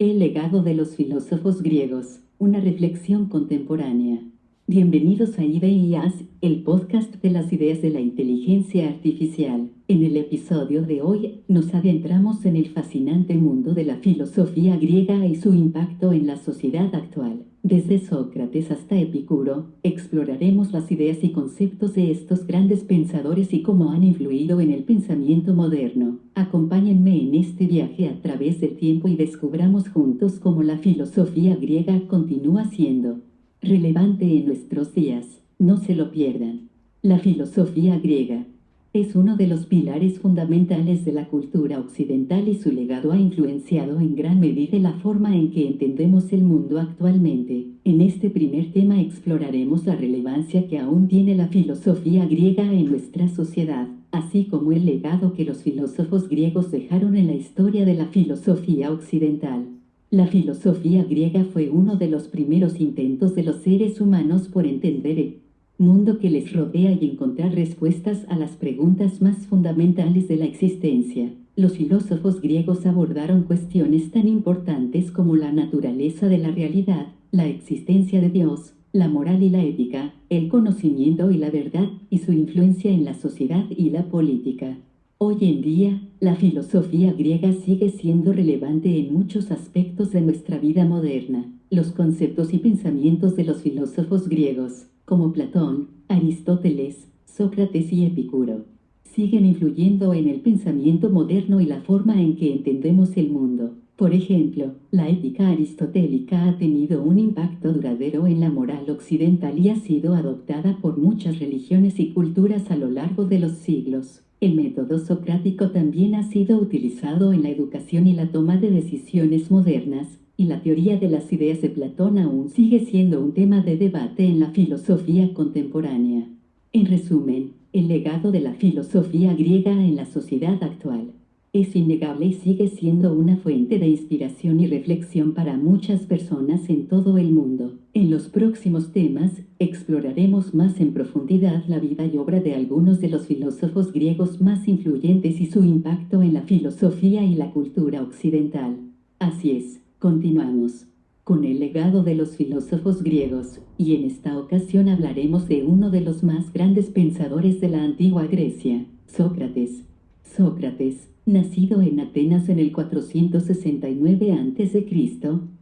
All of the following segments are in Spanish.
El legado de los filósofos griegos, una reflexión contemporánea. Bienvenidos a Ideas, el podcast de las ideas de la inteligencia artificial. En el episodio de hoy, nos adentramos en el fascinante mundo de la filosofía griega y su impacto en la sociedad actual. Desde Sócrates hasta Epicuro, exploraremos las ideas y conceptos de estos grandes pensadores y cómo han influido en el pensamiento moderno. Acompáñenme en este viaje a través del tiempo y descubramos juntos cómo la filosofía griega continúa siendo relevante en nuestros días. No se lo pierdan. La filosofía griega es uno de los pilares fundamentales de la cultura occidental y su legado ha influenciado en gran medida la forma en que entendemos el mundo actualmente. En este primer tema exploraremos la relevancia que aún tiene la filosofía griega en nuestra sociedad, así como el legado que los filósofos griegos dejaron en la historia de la filosofía occidental. La filosofía griega fue uno de los primeros intentos de los seres humanos por entender el mundo que les rodea y encontrar respuestas a las preguntas más fundamentales de la existencia. Los filósofos griegos abordaron cuestiones tan importantes como la naturaleza de la realidad, la existencia de Dios, la moral y la ética, el conocimiento y la verdad, y su influencia en la sociedad y la política. Hoy en día, la filosofía griega sigue siendo relevante en muchos aspectos de nuestra vida moderna. Los conceptos y pensamientos de los filósofos griegos, como Platón, Aristóteles, Sócrates y Epicuro, siguen influyendo en el pensamiento moderno y la forma en que entendemos el mundo. Por ejemplo, la ética aristotélica ha tenido un impacto duradero en la moral occidental y ha sido adoptada por muchas religiones y culturas a lo largo de los siglos. El método socrático también ha sido utilizado en la educación y la toma de decisiones modernas, y la teoría de las ideas de Platón aún sigue siendo un tema de debate en la filosofía contemporánea. En resumen, el legado de la filosofía griega en la sociedad actual es innegable y sigue siendo una fuente de inspiración y reflexión para muchas personas en todo el mundo. En los próximos temas, exploraremos más en profundidad la vida y obra de algunos de los filósofos griegos más influyentes y su impacto en la filosofía y la cultura occidental. Así es, continuamos con el legado de los filósofos griegos, y en esta ocasión hablaremos de uno de los más grandes pensadores de la antigua Grecia, Sócrates. Sócrates, nacido en Atenas en el 469 a.C.,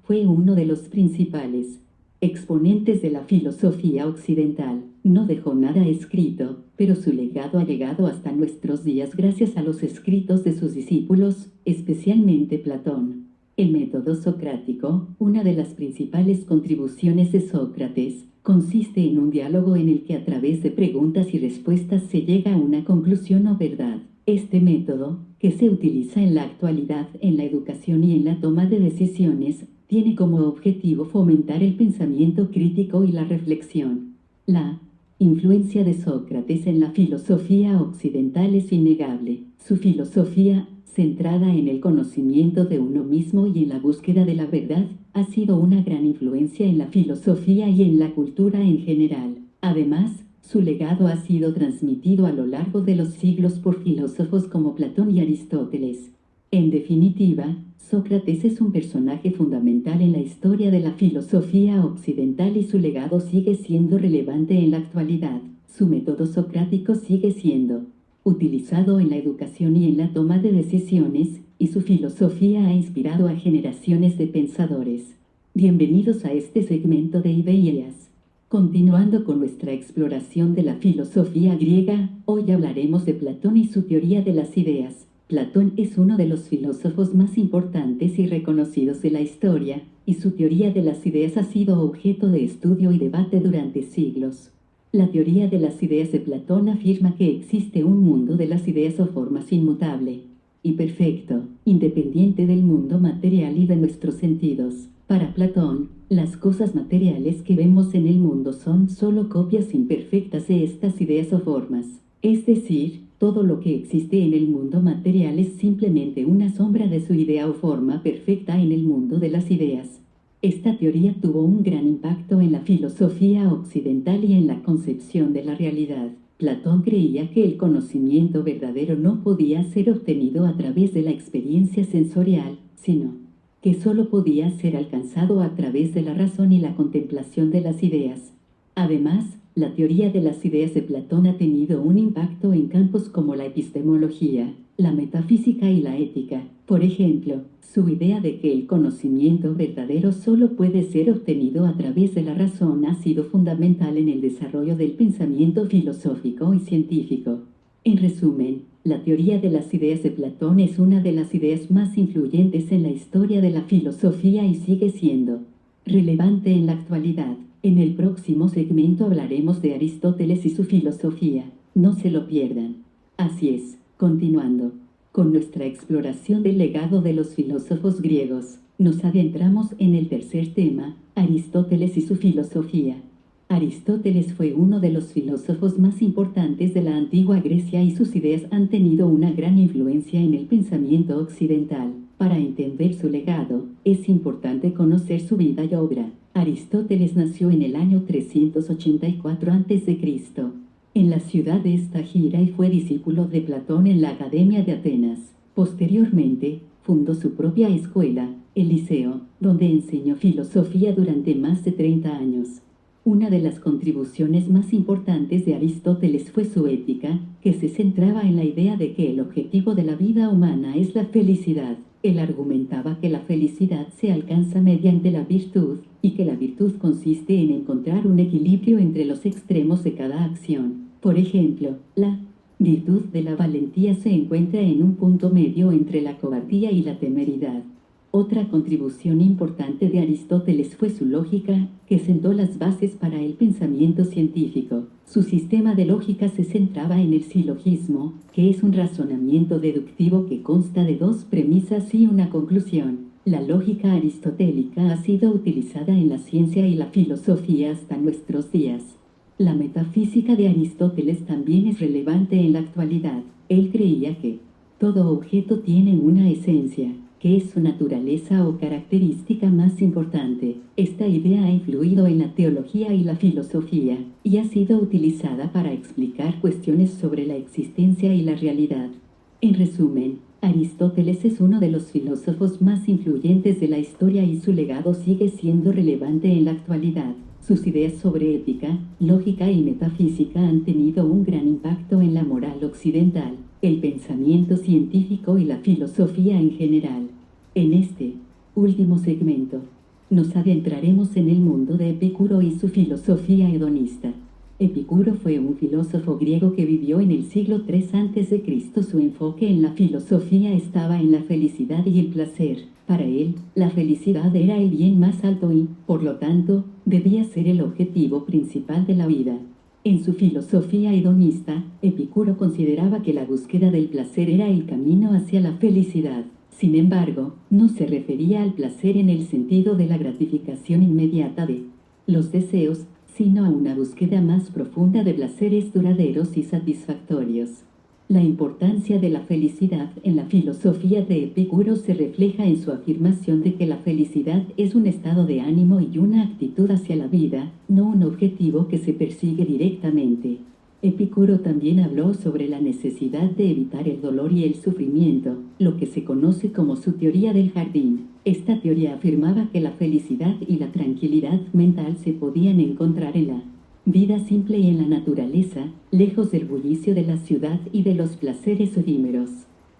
fue uno de los principales exponentes de la filosofía occidental. No dejó nada escrito, pero su legado ha llegado hasta nuestros días gracias a los escritos de sus discípulos, especialmente Platón. El método socrático, una de las principales contribuciones de Sócrates, consiste en un diálogo en el que a través de preguntas y respuestas se llega a una conclusión o verdad. Este método, que se utiliza en la actualidad en la educación y en la toma de decisiones, tiene como objetivo fomentar el pensamiento crítico y la reflexión. La influencia de Sócrates en la filosofía occidental es innegable. Su filosofía, centrada en el conocimiento de uno mismo y en la búsqueda de la verdad, ha sido una gran influencia en la filosofía y en la cultura en general. Además, su legado ha sido transmitido a lo largo de los siglos por filósofos como Platón y Aristóteles. En definitiva, Sócrates es un personaje fundamental en la historia de la filosofía occidental y su legado sigue siendo relevante en la actualidad. Su método socrático sigue siendo utilizado en la educación y en la toma de decisiones, y su filosofía ha inspirado a generaciones de pensadores. Bienvenidos a este segmento de Ideas. Continuando con nuestra exploración de la filosofía griega, hoy hablaremos de Platón y su teoría de las ideas. Platón es uno de los filósofos más importantes y reconocidos de la historia, y su teoría de las ideas ha sido objeto de estudio y debate durante siglos. La teoría de las ideas de Platón afirma que existe un mundo de las ideas o formas inmutable y perfecto, independiente del mundo material y de nuestros sentidos. Para Platón, las cosas materiales que vemos en el mundo son solo copias imperfectas de estas ideas o formas. Es decir, todo lo que existe en el mundo material es simplemente una sombra de su idea o forma perfecta en el mundo de las ideas. Esta teoría tuvo un gran impacto en la filosofía occidental y en la concepción de la realidad. Platón creía que el conocimiento verdadero no podía ser obtenido a través de la experiencia sensorial, sino que solo podía ser alcanzado a través de la razón y la contemplación de las ideas. Además, la teoría de las ideas de Platón ha tenido un impacto en campos como la epistemología, la metafísica y la ética. Por ejemplo, su idea de que el conocimiento verdadero solo puede ser obtenido a través de la razón ha sido fundamental en el desarrollo del pensamiento filosófico y científico. En resumen, la teoría de las ideas de Platón es una de las ideas más influyentes en la historia de la filosofía y sigue siendo relevante en la actualidad. En el próximo segmento hablaremos de Aristóteles y su filosofía. No se lo pierdan. Así es, continuando con nuestra exploración del legado de los filósofos griegos, nos adentramos en el tercer tema, Aristóteles y su filosofía. Aristóteles fue uno de los filósofos más importantes de la antigua Grecia y sus ideas han tenido una gran influencia en el pensamiento occidental. Para entender su legado, es importante conocer su vida y obra. Aristóteles nació en el año 384 a.C. en la ciudad de Estagira y fue discípulo de Platón en la Academia de Atenas. Posteriormente, fundó su propia escuela, el Liceo, donde enseñó filosofía durante más de 30 años. Una de las contribuciones más importantes de Aristóteles fue su ética, que se centraba en la idea de que el objetivo de la vida humana es la felicidad. Él argumentaba que la felicidad se alcanza mediante la virtud, y que la virtud consiste en encontrar un equilibrio entre los extremos de cada acción. Por ejemplo, la virtud de la valentía se encuentra en un punto medio entre la cobardía y la temeridad. Otra contribución importante de Aristóteles fue su lógica, que sentó las bases para el pensamiento científico. Su sistema de lógica se centraba en el silogismo, que es un razonamiento deductivo que consta de dos premisas y una conclusión. La lógica aristotélica ha sido utilizada en la ciencia y la filosofía hasta nuestros días. La metafísica de Aristóteles también es relevante en la actualidad. Él creía que todo objeto tiene una esencia, que es su naturaleza o característica más importante. Esta idea ha influido en la teología y la filosofía, y ha sido utilizada para explicar cuestiones sobre la existencia y la realidad. En resumen, Aristóteles es uno de los filósofos más influyentes de la historia y su legado sigue siendo relevante en la actualidad. Sus ideas sobre ética, lógica y metafísica han tenido un gran impacto en la moral occidental, el pensamiento científico y la filosofía en general. En este último segmento, nos adentraremos en el mundo de Epicuro y su filosofía hedonista. Epicuro fue un filósofo griego que vivió en el siglo III a.C. Su enfoque en la filosofía estaba en la felicidad y el placer. Para él, la felicidad era el bien más alto y, por lo tanto, debía ser el objetivo principal de la vida. En su filosofía hedonista, Epicuro consideraba que la búsqueda del placer era el camino hacia la felicidad. Sin embargo, no se refería al placer en el sentido de la gratificación inmediata de los deseos, sino a una búsqueda más profunda de placeres duraderos y satisfactorios. La importancia de la felicidad en la filosofía de Epicuro se refleja en su afirmación de que la felicidad es un estado de ánimo y una actitud hacia la vida, no un objetivo que se persigue directamente. Epicuro también habló sobre la necesidad de evitar el dolor y el sufrimiento, lo que se conoce como su teoría del jardín. Esta teoría afirmaba que la felicidad y la tranquilidad mental se podían encontrar en la vida simple y en la naturaleza, lejos del bullicio de la ciudad y de los placeres efímeros.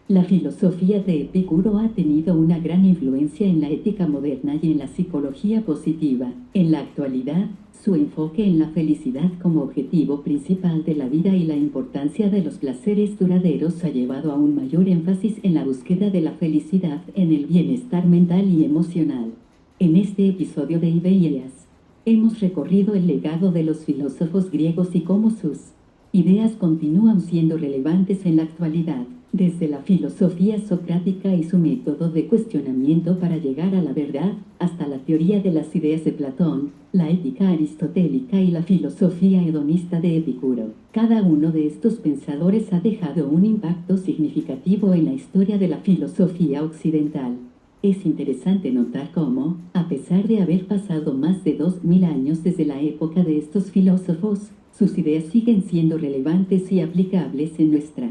La filosofía de Epicuro ha tenido una gran influencia en la ética moderna y en la psicología positiva. En la actualidad, su enfoque en la felicidad como objetivo principal de la vida y la importancia de los placeres duraderos ha llevado a un mayor énfasis en la búsqueda de la felicidad en el bienestar mental y emocional. En este episodio de Ideas, hemos recorrido el legado de los filósofos griegos y cómo sus ideas continúan siendo relevantes en la actualidad, desde la filosofía socrática y su método de cuestionamiento para llegar a la verdad, hasta la teoría de las ideas de Platón, la ética aristotélica y la filosofía hedonista de Epicuro. Cada uno de estos pensadores ha dejado un impacto significativo en la historia de la filosofía occidental. Es interesante notar cómo, a pesar de haber pasado más de 2000 años desde la época de estos filósofos, sus ideas siguen siendo relevantes y aplicables en nuestra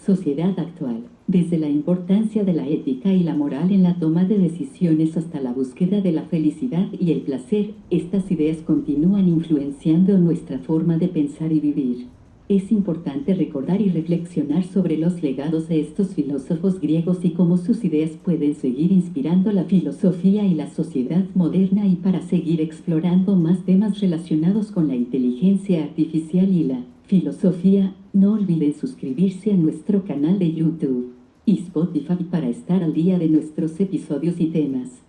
sociedad actual. Desde la importancia de la ética y la moral en la toma de decisiones hasta la búsqueda de la felicidad y el placer, estas ideas continúan influenciando nuestra forma de pensar y vivir. Es importante recordar y reflexionar sobre los legados de estos filósofos griegos y cómo sus ideas pueden seguir inspirando la filosofía y la sociedad moderna, y para seguir explorando más temas relacionados con la inteligencia artificial y la filosofía, no olviden suscribirse a nuestro canal de YouTube y Spotify para estar al día de nuestros episodios y temas.